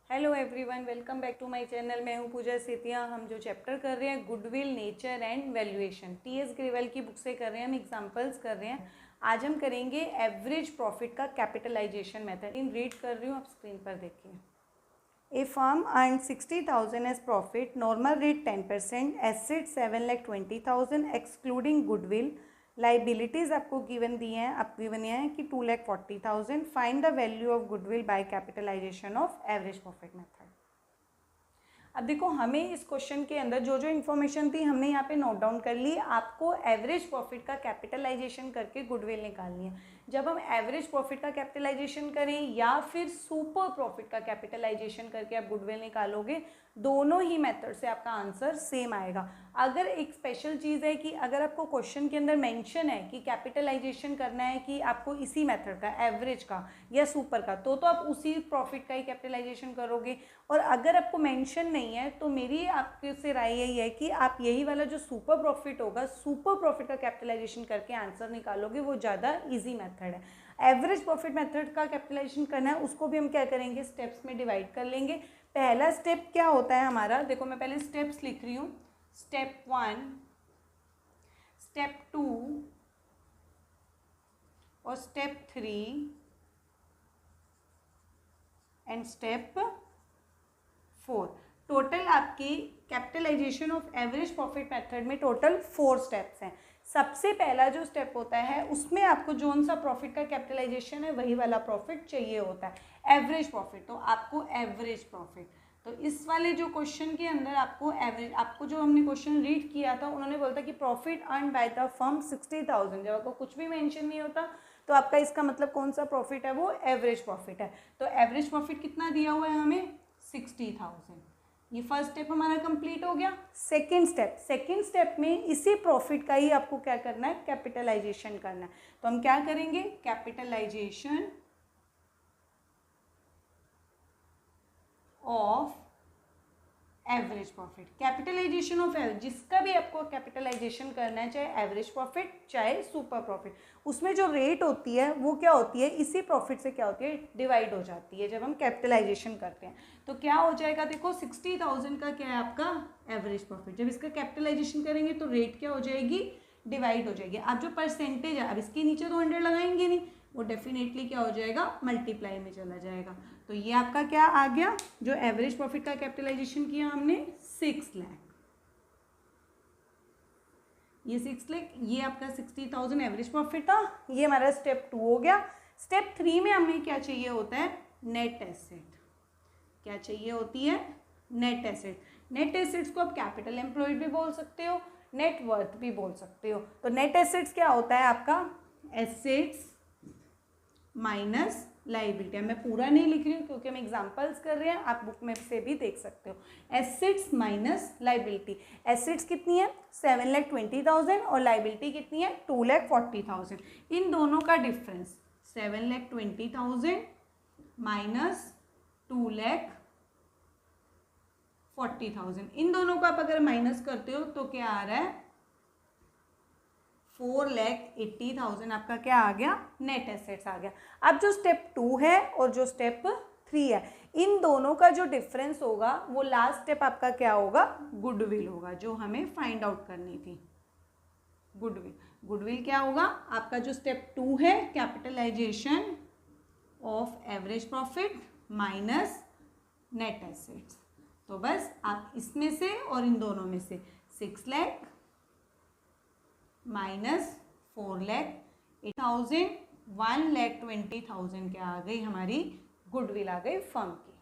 Hello everyone, welcome back to my channel. मैं हूं पूजा सेतिया। हम जो चैप्टर कर रहे हैं goodwill, nature and valuation, TS Grewal की बुक से कर रहे हैं। हम एग्जांपल्स कर रहे हैं। आज हम करेंगे एवरेज प्रॉफिट का कैपिटलाइजेशन मेथड। इन रीड कर रही हूँ, आप स्क्रीन पर देखिए। A firm earn 60,000 as profit, normal rate 10%, asset 7,20,000 excluding goodwill. Liabilities आपको गिवन दी हैं, आप गिवन है कि 2,40,000। Find the value of goodwill by capitalization of average profit method. अब देखो, हमें इस क्वेश्चन के अंदर जो जो इन्फॉर्मेशन थी हमने यहाँ पे नोट डाउन कर ली। आपको एवरेज प्रॉफिट का कैपिटलाइजेशन करके गुडविल निकालनी है। जब हम एवरेज प्रॉफिट का कैपिटलाइजेशन करें या फिर सुपर प्रॉफिट का कैपिटलाइजेशन करके आप गुडविल निकालोगे, दोनों ही मेथड से आपका आंसर सेम आएगा। अगर एक स्पेशल चीज़ है कि अगर आपको क्वेश्चन के अंदर मेंशन है कि कैपिटलाइजेशन करना है कि आपको इसी मेथड का, एवरेज का या सुपर का, तो आप उसी प्रॉफिट का ही कैपिटलाइजेशन करोगे। और अगर आपको मेंशन नहीं है तो मेरी आपके से राय यही है कि आप यही वाला जो सुपर प्रॉफिट होगा, सुपर प्रॉफिट का कैपिटलाइजेशन करके आंसर निकालोगे, वो ज़्यादा ईजी मेथड है। एवरेज प्रॉफिट मेथड का कैपिटलाइजेशन करना है, उसको भी हम क्या करेंगे, स्टेप्स में डिवाइड कर लेंगे। पहला स्टेप क्या होता है हमारा, देखो मैं पहले स्टेप्स लिख रही हूँ। स्टेप 1, स्टेप 2 और स्टेप 3 एंड स्टेप 4। टोटल आपकी capitalisation of average profit method में टोटल 4 स्टेप्स हैं। सबसे पहला जो स्टेप होता है उसमें आपको जोन सा प्रॉफिट का कैपिटलाइजेशन है वही वाला प्रॉफिट चाहिए होता है, एवरेज प्रॉफिट। तो आपको एवरेज प्रॉफिट, तो इस वाले जो क्वेश्चन के अंदर आपको एवरेज, आपको जो हमने क्वेश्चन रीड किया था उन्होंने बोला था कि profit earn by the firm 60,000। जब आपको कुछ भी मेंशन नहीं होता तो आपका इसका मतलब कौन सा प्रॉफिट है, वो एवरेज प्रॉफिट है। तो एवरेज प्रॉफिट कितना दिया हुआ है हमें, 60,000। ये फर्स्ट स्टेप हमारा कंप्लीट हो गया। सेकंड स्टेप में इसी प्रॉफिट का ही आपको क्या करना है, कैपिटलाइजेशन करना है। तो हम क्या करेंगे, capitalisation of average profit. Capitalisation of average, जिसका भी आपको कैपिटलाइजेशन करना है, चाहे एवरेज प्रॉफिट चाहे सुपर प्रॉफिट, उसमें जो रेट होती है वो क्या होती है, इसी प्रॉफिट से क्या होती है, डिवाइड हो जाती है जब हम कैपिटलाइजेशन करते हैं। तो क्या हो जाएगा, देखो 60,000 का क्या है आपका एवरेज प्रॉफिट, जब इसका कैपिटलाइजेशन करेंगे तो रेट क्या हो जाएगी, डिवाइड हो जाएगी। अब जो परसेंटेज है, अब इसके नीचे तो 100 लगाएंगे नहीं, वो डेफिनेटली क्या हो जाएगा, मल्टीप्लाई में चला जाएगा। तो ये आपका क्या आ गया, जो एवरेज प्रॉफिट का कैपिटलाइजेशन किया हमने 6 लाख, ये 6 लाख, ये आपका 60,000 एवरेज प्रॉफिट था। ये हमारा स्टेप 2 हो गया। स्टेप 3 में हमें क्या चाहिए होता है, नेट एसेट। क्या चाहिए होती है, नेट एसेट। नेट एसेट्स को आप कैपिटल एम्प्लॉयड भी बोल सकते हो, नेट वर्थ भी बोल सकते हो। तो नेट एसेट्स क्या होता है आपका, एसेट्स माइनस लाइबिलिटी। मैं पूरा नहीं लिख रही हूँ क्योंकि हम एग्जांपल्स कर रहे हैं, आप बुक में से भी देख सकते हो। Assets minus liability. एसेट्स कितनी है, 7,20,000 और लाइबिलिटी कितनी है, 2,40,000। इन दोनों का डिफरेंस 7,20,000 माइनस 2,40,000, इन दोनों का आप अगर माइनस करते हो तो क्या आ रहा है, 4,80,000 आपका क्या आ गया, नेट एसेट्स आ गया। अब जो स्टेप 2 है और जो स्टेप 3 है, इन दोनों का जो डिफरेंस होगा वो लास्ट स्टेप आपका क्या होगा, गुडविल होगा, जो हमें फाइंड आउट करनी थी। गुडविल क्या होगा आपका, जो स्टेप 2 है, capitalisation of average profit minus net assets. तो बस आप इसमें से और इन दोनों में से 6 लाख माइनस 4,80,000, 1,20,000 क्या आ गई, हमारी गुडविल आ गई फर्म की।